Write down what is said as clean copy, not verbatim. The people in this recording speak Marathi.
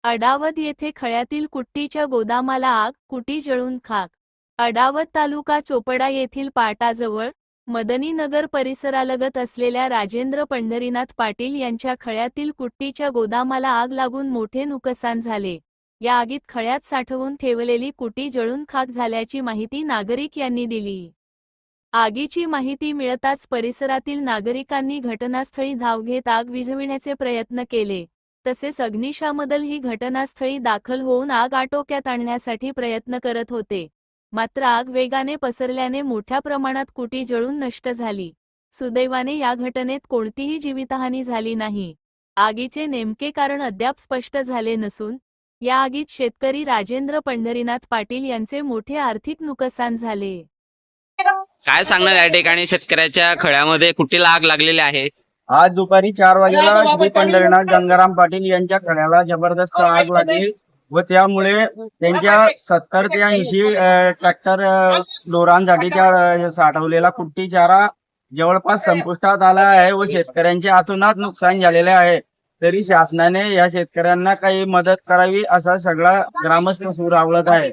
अडावत येथे खळ्यातील कुट्टीच्या गोदामाला आग, कुटी जळून खाक. अडावत तालुका चोपडा येथील पाटाजवळ मदनी नगर परिसरालगत असलेल्या राजेंद्र पंढरीनाथ पाटील यांच्या खळ्यातील कुट्टीच्या गोदामाला आग लागून मोठे नुकसान झाले. या आगीत खळ्यात साठवून ठेवलेली कुटी जळून खाक झाल्याची माहिती नागरिक यांनी दिली. आगीची माहिती मिळताच परिसरातील नागरिकांनी घटनास्थळी धाव घेत आग विझविण्याचे प्रयत्न केले. तसेच अग्निशामक दल ही घटनास्थळी दाखल होऊन आग आटोक्यात आणण्यासाठी प्रयत्न करत होते. मात्र आग वेगाने पसरल्याने मोठ्या प्रमाणात कुटी जळून नष्ट झाली. सुदैवाने या घटनेत कोणतीही जीवितहानी झाली नाही. आगीचे नेमके कारण अद्याप स्पष्ट झाले नसून या आगीत शेतकरी राजेंद्र पंढरीनाथ पाटील यांचे मोठे आर्थिक नुकसान झाले. काय सांगणार या ठिकाणी शेतकऱ्याच्या खळ्यामध्ये कुटीला आग लागलेली आहे? आज दुपारी 4 वाजेला श्री पंढरीनाथ गंगाराम पाटील यांच्या खड्याला जबरदस्त आग लागली व त्यामुळे त्यांच्या 70 ते 80 ट्रॅक्टर ढोरांसाठीच्या साठवलेला कुट्टी चारा जवळपास संपुष्टात आला आहे व शेतकऱ्यांचे अतोनात नुकसान झालेले आहे. तरी शासनाने या शेतकऱ्यांना काही मदत करावी असा सगळा ग्रामस्थ सूर आवळत आहे.